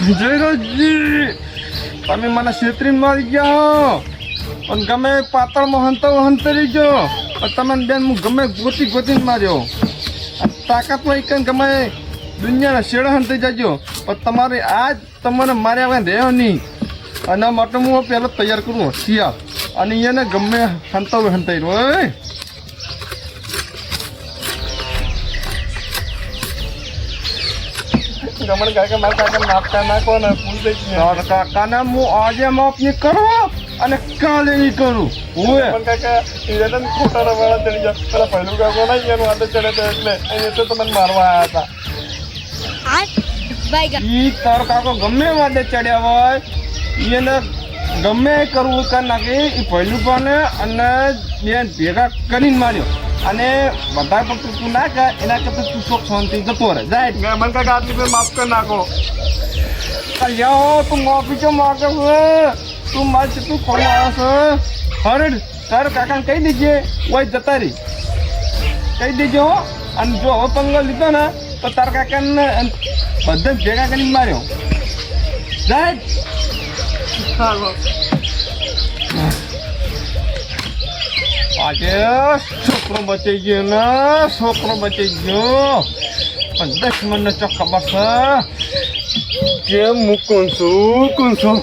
જયરાજજી તમે મને છેતરીને મારી ગયા અને ગમે પાતળમાં હંતરી ગયો તમે બેન હું ગમે ગોતીને માર્યો તાકાતમાં એક ગમે દુનિયાના શેડા હંતાઈ જાજો પણ તમારે આજ તમને માર્યા વગર રહ્યો નહીં અને માટે હું પહેલાં તૈયાર કરું હોશિયાર અને એને ગમે હંતાઈ રહ્યો ગમણ કાકા મારા કાકા માપતા નાખો ને ભૂલ થઈ ગઈ કાકાને હું આજે માપ નહીં કરો અને કાલે નહીં કરું હું કાકા એને ખોટા રવાડા ચડી જાય પેલા પહેલું કાકો નહીં એનું આદત ચડે તો એટલે એને તો તમને મારવા આવ્યા હતા ઈ તારો કાકો ગમે વાદે ચડ્યા હોય એને ગમે કરવું કરી નાખે એ પહેલું પાને અને બેન ભેગા કરીને માર્યો અને બધા પણ તું ના કર એના કરતા તું શોખ શાંતિ જતો રહે જાય મને કાકા આટલી ફેર માફ કરી નાખો કલ્યાણ તું માફી ચો માગે છે તું મારે કેટલું ખોલું આવ્યો છે હરડ તારા કાકાને કહી દેજે ઓય જતા રહી કહી દેજો અને જો હવે પંગો લીધો ને તો તારા કાકાને બધા ભેગા કરીને માર્યો જાય આજે છોકરો બચી ગયો ને છોકરો બચી ગયો પણ દુશ્મનને ચો ખબર છે કે હું કોણ છું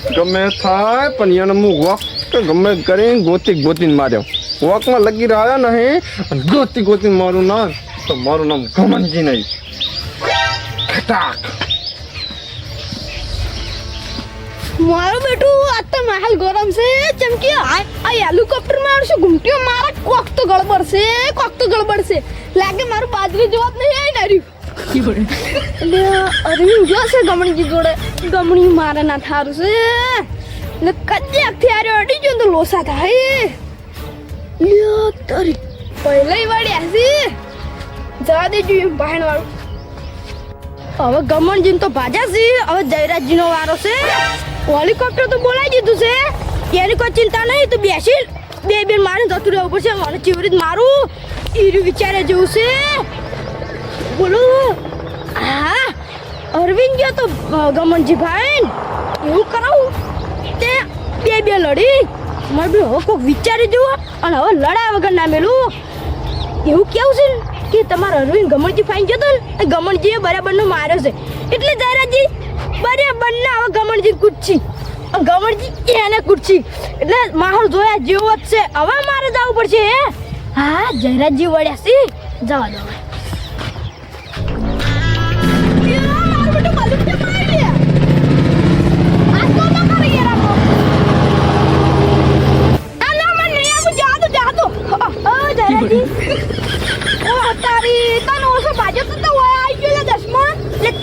ગમે થાય પણ એને હું વોક ગમે કરીને ગોતીને માર્યો વોકમાં લગી રહ્યા નહીં અને ગોતીને મારું ના તો મારું નામ ગમનજી નહીં ખટાક મારું બેટું આ તો માહોલ ગરમ છે ચમકી આ હેલિકોપ્ટર માં આવશે ઘૂમટીઓ મારા કોક તો ગડબડ છે લાગે મારું બાજરી જવાબ નહીં આવી નાર્યું એટલે અરવિંદ જો છે ગમણીજી જોડે ગમણી મારે ના થારું છે ને કદ્યાક થી આરે અડી જો તો લોસા થાય લ્યો તારી પહેલા વાડ્યા છે જવા દેજો એમ બહેન વાળું હવે ગમણજી તો ભાજા છે હવે જયરાજજી નો વારો છે હેલિકોપ્ટર તો બોલાવી દીધું છે એની કોઈ ચિંતા નહીં તો બેસી બે મારે જતું રહેવું પડશે મને ચીવરી મારું ઈરું વિચારે જેવું છે બોલો હા અરવિંદ ગયો તો ગમનજી ભાઈ એવું કરાવું તે બે લડી મારે બે હવે કોઈક વિચારી જુઓ અને હવે લડા વગર ના મેલું એવું કેવું છે કે તમારા અરવિંદ ગમનજી ફાઈન ગયો તો ને ગમનજીએ બરાબરનો માર્યો છે એટલે જયરાજજી બરાબરના હવે ગમનજી કૂદછી ગમનજી એને કૂદછી એટલે માહોલ જોયા જેવો જ છે હવે મારે જવું પડશે હા જયરાજજી વળ્યા છે જવા દો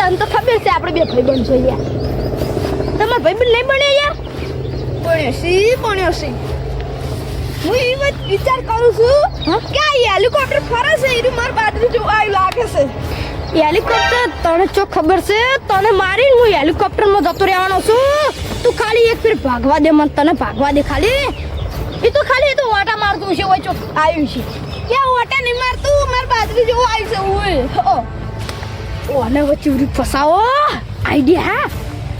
તને તો ખબર છે આપણે બે ભાઈબંધ છો યાર તમારા ભાઈબંધ નહીં બને યાર બન્યો છે હું એ વાત વિચાર કરું છું કે આ હેલિકોપ્ટર ફરે છે એ માર બાજુ જો આવી લાગે છે હેલિકોપ્ટર તને ચો ખબર છે તને મારીને હું હેલિકોપ્ટરમાં જતો રહેવાનો છું તું ખાલી એક ફેર ભાગવા દે મને તને ભાગવા દે ખાલી એ તો ઓટા મારતું છે ઓય ચો આવ્યું છે કે ઓટા નહીં મારતું માર બાજુ જો આવી છે ઓય ઓને વચ્ચે ફસાવો આઈડિયા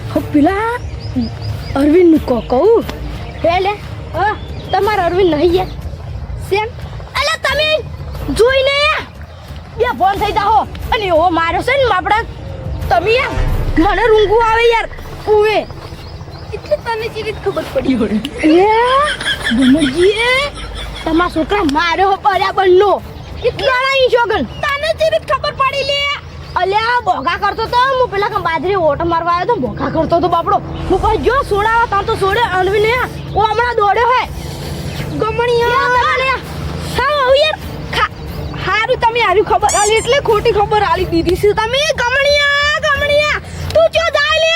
હો પેલા અરવિંદ કહું લે તમારા અરવિંદ નહીં યાર સેમ અલે તમે જોઈને બે ફોન થઈ જાઓ અને એવો માર્યો છે ને આપણે તમે યાર મને રૂંગું આવે યાર ઉવે એટલે તને ચીરી ખબર પડી હોય ગમરજી તમારા છોકરા માર્યો બરાબર નો એટલા નહીં શોગન તને ચીરી ખબર પડી લે અલ્યા બોગા કરતો તો હું પેલા બાજરી ઓટો મારવા આવ્યો તો બોગા કરતો તો બાપડો હું કહી જો સોડાવા તા તો સોડે અનવીને ઓ હમણાં દોડ્યો હે ગમણીયા હા યાર હારું તમે હારું ખબર આલી એટલે ખોટી ખબર આલી દીધી છે તમે ગમણીયા તું જો જાય લે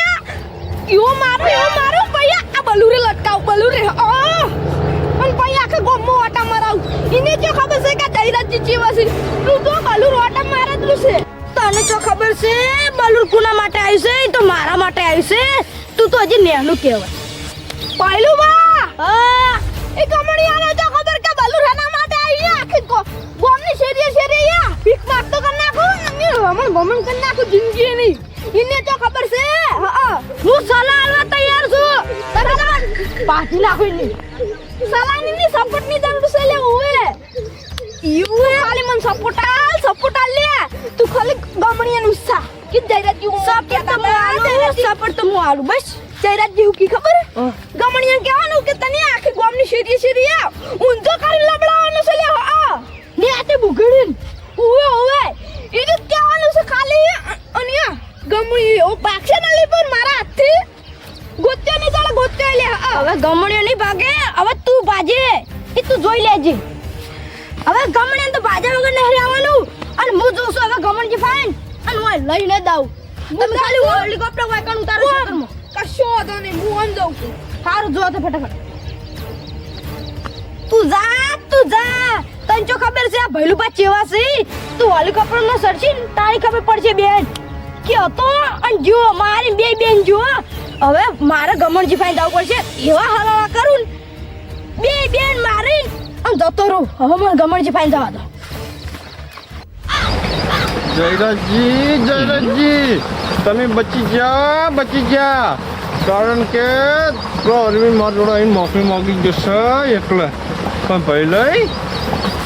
યો મારો ભૈયા આ બલુરે લટકાવ બલુરે અને ભૈયા આખે ગોમો ઓટા મરાવ ઇને જો ખબર છે કે જયરાજજી જીવાસી તું તો બલુર ઓટા મારતલું છે તને જો ખબર છે બલુર કુના માટે આવ્યું છે તો મારા માટે આવ્યું છે તું તો હજી નેનું કહેવાય પહેલું બા એ કમણિયાને જો ખબર કે બલુર એના માટે આવી આખી ગોમની શેરીએ યા ભીખ માગતો કર નાખો અમે ગોમન ખતમ કરી નાખું જિંદગી ની. એને તો ખબર છે. હા હું સલાહ આલવા તૈયાર છું. તમે પાછી નાખો એની. સલાહ ની સપોર્ટ ની જરૂર છે લે ઓવે. ઈવું ખાલી મન સપોર્ટ આલ લે. તું ખાલી ગમણીયાનું ઉત્સાહ કે જયરાજ હું સપોર્ટ તો હું આલું બસ. જયરાજ જેવું કી ખબર ગમણીયા કહેવાનું કે તને આખી ગોમની શેરી ઊંધો કરી લબડાવવાનું છે લે. હા ને આતે બુગડીન ઓવે એને કહેવાનું છે ખાલી અને ગમણી ઓ પાક્ષે ના લે પણ મારા હાથથી ગોત્યો ની ચાલે ગોત્યો લે. હવે ગમણીઓ નહીં ભાગે. હવે તું ભાજે એ તું જોઈ લેજે. હવે ગમણીઓ તો ભાજા વગર નહીં આવવાનું. અને હું જોઉં છું હવે ગમણજી ફાઈન અને હું લઈને દાવ. તમે ખાલી હેલિકોપ્ટર વાયકણ ઉતારો છો. કશો વાંધો નહીં હું આમ જાઉં છું. સારું જો તો ફટાફટ તું જા. તને જો ખબર છે આ ભૈલુબા ચેવા છે. તું હેલિકોપ્ટર માં સરસી તારી ખબર પડશે બેન કે હતો અને જો મારી બેન જો. હવે મારે ગમણજી ફાઈન દાવ પડશે. એવા હલાવા કરું બે બેન મારી આમ જતો રહું. હવે મને ગમણજી ફાઈન જવા દો. જયરાજજી તમે બચી જા કારણ કે અરવિંદ મારા જોડે અહીં માફી માંગી જશે એટલે. પણ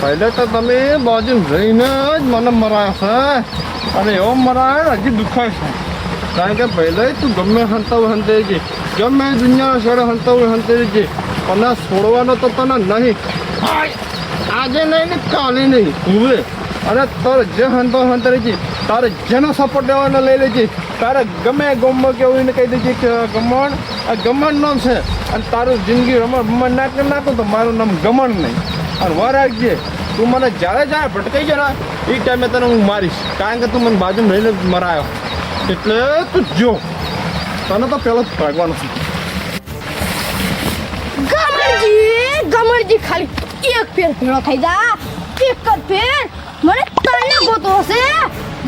પહેલે તો તમે બાજુ રહીને જ મને મરાયો છે અને એવો મરાયો હજી દુખાય છે. કારણ કે પહેલે તું ગમે હંતાવું હંતાઈ જઈ ગમે દુનિયા છોડે હંતાવું હંતાઈ જઈ અને છોડવાનો તો તને નહીં. આજે નહીં ને કાલે નહીં હવે. અને તારે જે હંતો હંતાઈ જઈ તારે જેનો સપોર્ટ લેવાનો લઈ લેજે. તારે ગમે ગમમાં કેવું એને કહી દેજે કે ગમણ આ ગમણ નામ છે અને તારું જિંદગી રમણ ના કરી નાખું તો મારું નામ ગમણ નહીં. અને વાર રાખજે તું મને જ્યારે ભટકાઈ જાય ને એ ટાઈમે તને હું મારીશ. કારણ કે તું મને બાજુ રહીને મરાયો એટલે તું જો તને તો પહેલો જ ભાગવાનું છે. ગમણજી ખાલી એક ફેર ભેળો થઈ જા. એક જ ફેર મને તને ગોતો હશે.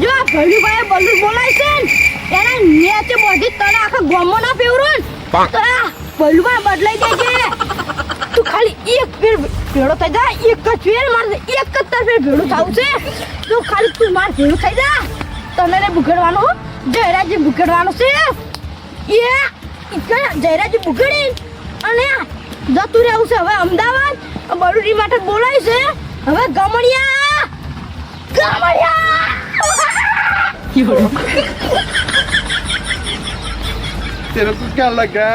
જો આ ભૈલુભાઈ બલ્લુ બોલાય છે એના નેચે બધી તને આખા ગોમો ના ફેવરું તો આ ભૈલુભાઈ બદલાઈ દેજે. તું ખાલી એક ફેર ભેળો થઈ જા. એક જ ફેર મારે એક જ ફેર ભેળું થવું છે. તું ખાલી તું માર ભેળું થઈ જા. તને ને બુગડવાનું જયરાજી બુગડવાનું છે. એ જયરાજી બુગડી અને જતું રહેવું છે હવે અમદાવાદ. બરુડી માટે બોલાય છે હવે ગમણિયા. तेरे को क्या लगा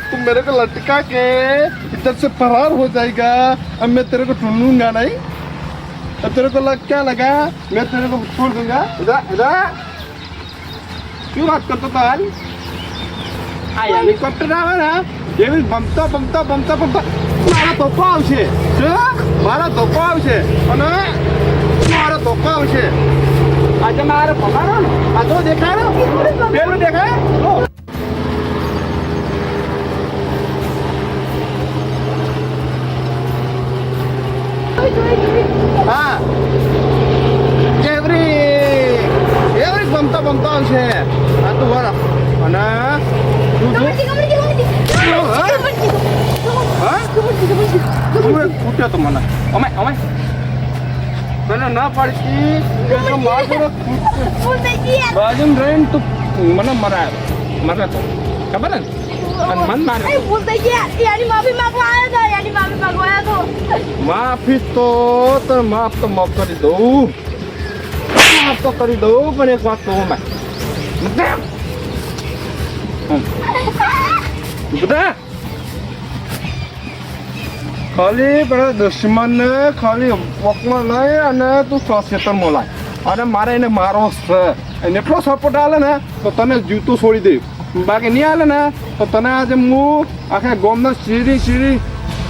तुम मेरे को लटका के इधर से फरार हो जाएगा. अब मैं तेरे को ढूंढूंगा नहीं. अब तेरे को क्या लगा मैं तेरे को छोड़ दूंगा. इधर क्यों बात करता था यार. हेलिकॉप्टर આવે ને જેવી બમતા મારા ધોકો આવશે અને મારો ધોકો આવશે. આજે મારે પગારો ને આ તો દેખાય પેલું દેખાય. હા એવરી બમતા આવશે. આ તું વાર અને ફૂટ્યો તો મને અમે તને ના પાડતી બાજુ રહીને તું મને મરાય તો ખબર ને અને મન મારે માફી તો માફ કરી દઉં. પણ એક વાત કહું બધા ખાલી પેલા દુશ્મનને ખાલી વકમાં લઈ અને તું ખેતરમાં લાય અને મારે એને મારો છે. એને એટલો સપોર્ટ આલે ને તો તને જીવતું છોડી દે. બાકી નહીં આલે ને તો તને આજે હું આખા ગામના સીરી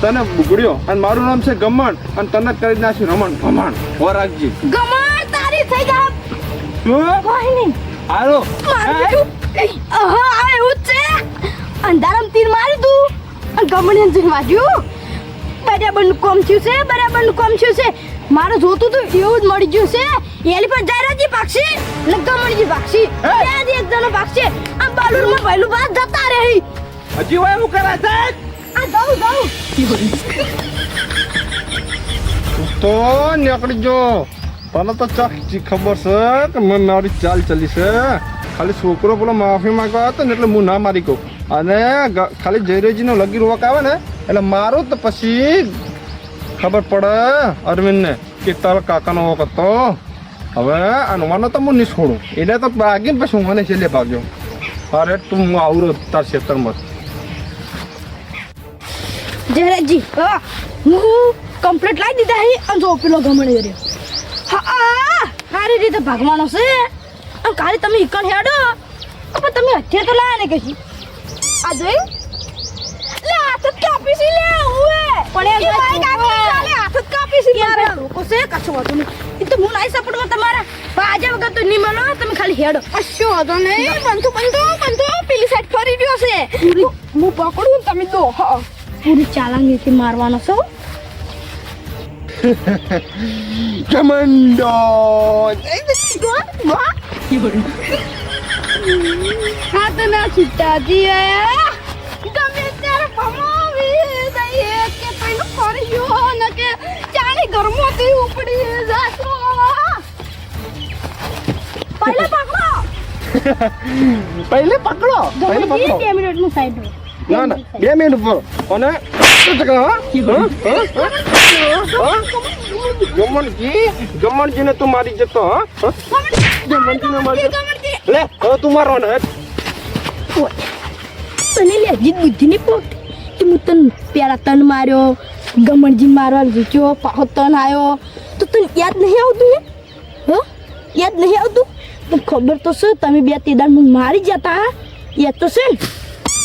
તને બુગડ્યો અને મારું નામ છે ગમણ અને તને કરી નાખી રમણ ભમણ. હો રાખજી ગમણ તારી થઈ જા. શું કોઈ નહીં હાલો આવે એવું જ છે. અંધારામ તીર મારી તું અને ગમણીને તીર માર્યું. બરાબરનું કોમ થયું છે. મારે જોતું તું એવું જ મળી ગયું છે. એલી પર જયરાજી પાક્ષી ને ગમણજી પાક્ષી બે એક જણો પાક્ષી આ બાલુરમાં ભૈલું બાદ જતા રહી. હજી હોય એવું કરે છે. આ દઉં તો નીકળી જો તને તો ચોક્કસ ખબર છે કે મેં મારી ચાલ ચલી છે. ખાલી છોકરો પેલો માફી માંગવા હતો ને એટલે હું ના મારી કહું. અને ખાલી જયરેજીનો લગી રોક આવે ને એટલે મારું તો પછી ખબર પડે અરવિંદને કે તારા કાકાનો હોક હતો. હવે આનો તો હું નહીં છોડું. એને તો ભાગીને પછી હું મને છેલ્લે ભાગ્યો. અરે તું હું આવું તાર ખેતરમાં. જયરાજજી હું કમ્પ્લીટ લાવી દીધા હે અને જો પેલો ગમણી રહ્યો. હા સારી રીતે ભાગવાનો છે. અને કાલે તમે ઈકણ હેડો પણ તમે હથિયાર તો લાયા ને કશી આ જોઈ લે હાથ જ કાપી છે લે ઓએ પણ એ ભાઈ કાપી ચાલે હાથ જ કાપી છે યાર લોકો છે કશું વાતો નહીં. એ તો હું નહીં સપોર્ટમાં તમારા બાજા વગર તો નહીં મળો. તમે ખાલી હેડો કશો વાતો નહીં. બંધુ પેલી સાઈડ ફરી રહ્યો છે. હું પકડું તમે દો હા પૂરી ચાલાંગીથી મારવાનો છો. કમાન્ડો હા તો ના છૂટા દીએ ગમે ત્યારે ભમાવી દઈએ કે પેલું ફરી ગયો ને કે ચાલી ઘરમાંથી ઉપડી જાતો. પહેલે પકડો. 2 મિનિટનું સાઈડ ના 2 મિનિટ ઉપર અને ગમણજીને તું મારી જતો. ગમણજીને મારી લે હવે તું મારવાનો હે. તને લે જીત બુદ્ધિ નહીં પોત કે હું તને પેલા તન માર્યો ગમણજી મારવા જીત્યો પાછો તન આવ્યો તો તને યાદ નહીં આવતું હે યાદ નહીં આવતું. તો ખબર તો છે તમે બે તેદાર હું મારી જતા યાદ તો છે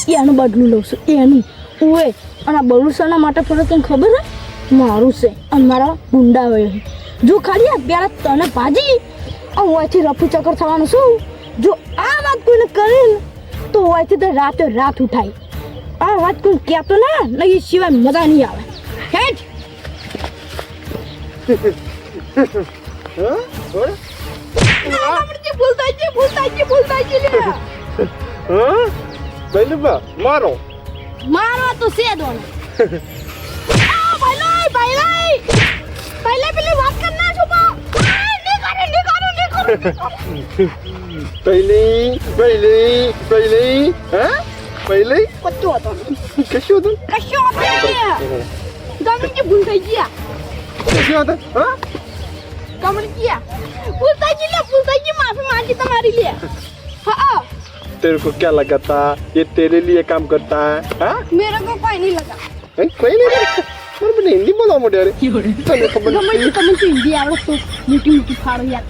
ને એનું બદલું લઉં છું એનું ઓએ. અને આ બલુસાના માટે ફરક તને ખબર હે મારું છે અને મારા ગુંડા હોય જો ખાલી આ પેલા તને ભાજી હું અહીંથી રફુ ચક્કર થવાનું છું. જો આ વાત કોઈને કરે ને તો અહીંથી તો રાતે રાત ઉઠાય. આ વાત કોઈ કહેતો ના નહીં સિવાય મજા નહીં આવે. હેઠ મારો મારો તો છે દોન પહેલે પેલી વાત કર ના છુપો નહીં પહેલી પહેલી કચ્ચો હતો કશું હતું ગમણી ભૂલ થઈ ગયા કશું હતું ગમણી ભૂલ થઈ ગઈ માફી માંગી તમારી લે. हाँ तेरे को क्या लगा था ये तेरे लिए काम करता है हाँ? मेरे को कोई नहीं लगा. कोई नहीं लगा. पर मैंने हिंदी बोला मुझे यार. तने खबर नहीं. તમે તો હિન્દી આવડે તો મીઠી ફાડો યાર.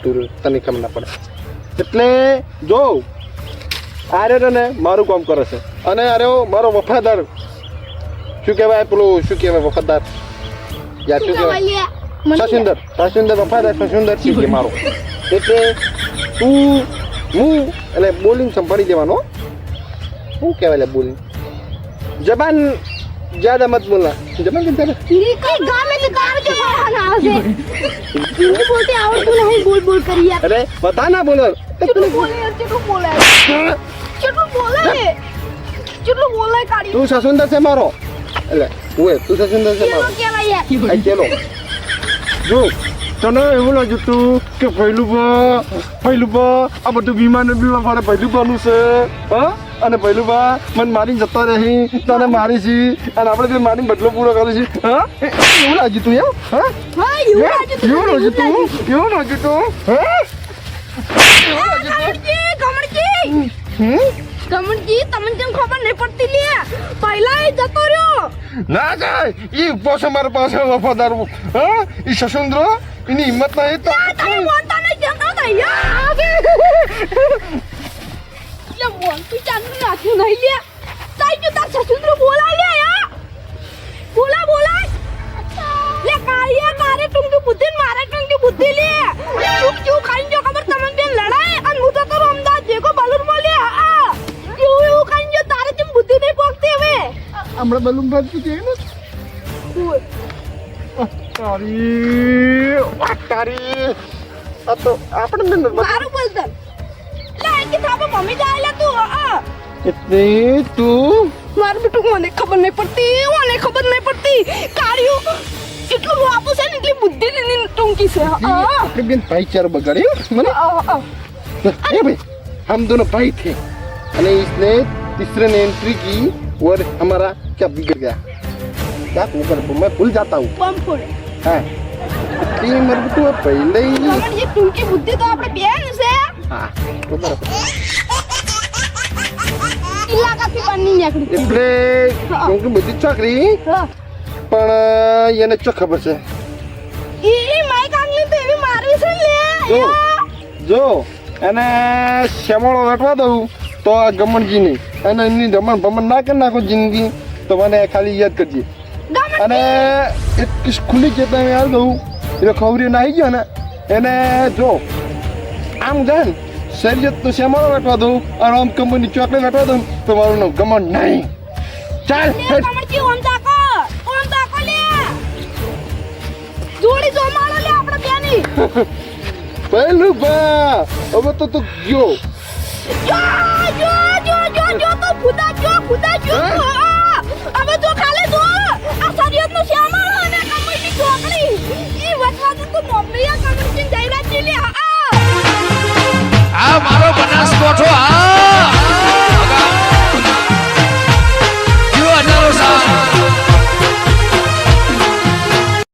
તું તને ખબર ના પડે. એટલે જો આરે ને મારું કામ કરે છે અને અરે મારો વફાદાર શું કહેવાય પેલું શું કહેવાય વફાદાર યાર શું કહેવાય સસુંદર વફાદાર સસુંદર છે મારો. એટલે તું હું એટલે બોલિંગ સંભાળી દેવાનો. શું કહેવાય બોલિંગ જબાન જ્યાદા મત બોલના. જબાન જ્યાદા ये कई गांव में तो गांव के बाहर ना आवे हिंदी बोलते आवड़તું नहीं बोल કરી યાર. અરે બતા ના બોલો. કેટલું બોલે કેટલું બોલે કાઢી. તું સસુંદર છે મારો એટલે ઓએ તું સસુંદર છે મારો. કેવા યાર આ ચલો જો તને એવું લાગ્યું તું કે પહેલું આ બધું બીમાર મારે પહેલું બનવું છે હા અને પહેલું મને મારી જતા રહી તને મારી છી અને આપણે બે મારી બદલો પૂરો કરી છે હા એવું લાગ્યું તું એમ હા હા એવું લાગ્યું તું હા ગમણજી તમને કેમ ખબર નહીં પડતી લે પહેલા એ જતો રહ્યો ના જાય ઈ પાસે મારા પાસે વફાદાર હા ઈ સસુંદ્ર એની હિંમત નહીં તો તમે બોલતા નહીં જતો તો યાર લે બોલ તું ચાંદ નાખ્યું નહીં લે તાઈ જો તાર સસુંદ્ર બોલા લે યાર બોલા લે કાળિયા મારે ટુંગી બુદ્ધિ મારે ટુંગી બુદ્ધિ લે ચૂપ ખાઈ જો ખબર તમને બે લડાઈ અને હું તો અમદાવાદ જેકો બલુર બોલ્યા આ એવું ખાઈ જો તારે તેમ બુદ્ધિ નહીં પહોંચતી હવે હમણાં બલૂન બાજુ છે ને તારી આ તો આપણે મારું બોલતા લે કે થાપા મમ્મી જાયલા તું એટલે તું મારું બેટું મને ખબર નહીં પડતી કાળિયું એટલું વાપસ છે ને એટલી બુદ્ધિ ની ટૂંકી चमकी से अपने बिन भाईचारा बगाड़े मैंने ए भाई हम दोनों भाई थे अरे इसने तीसरे ने एंट्री की और हमारा क्या बिगड़ गया क्या तू कर मैं भूल जाता हूँ बम फोड़े हाँ तीन मर तो पहले ही गमन ये टूकी बुद्धि तो આપણે બેન છે हाँ तो बराबर ઇલાકાથી બની નીકળી એટલે કેમ કે બધી ચાકરી પણ એને ચો ખબર છે ઈ માઈક આગલી તો એવી મારવી છે ને જો જો એને શ્યામળો વેટવા દઉં તો આ ગમણજીની અને એમની રમણ ભમણ ના કરી નાખો જિંદગી તો મને ખાલી યાદ કરજે અને એક ખુલ્લી ચેતવણી આવી દઉં એટલે ખબરી નાહી ગયો ને એને જો આમ જાય ને શરીર તો શ્યામળો વેટવા દઉં અને આમ કંપની ચોકલેટ વેટવા દઉં તો મારું નામ ગમણ નહીં ચાલ ગમણજી ઓમ તાકો લે જોડી જો મારો લે આપણે બેની પહેલું બા હવે તો તું ગયો જો તો ખુદા જો હવે તો ખાલે જો આ શરીરનો શ્યામા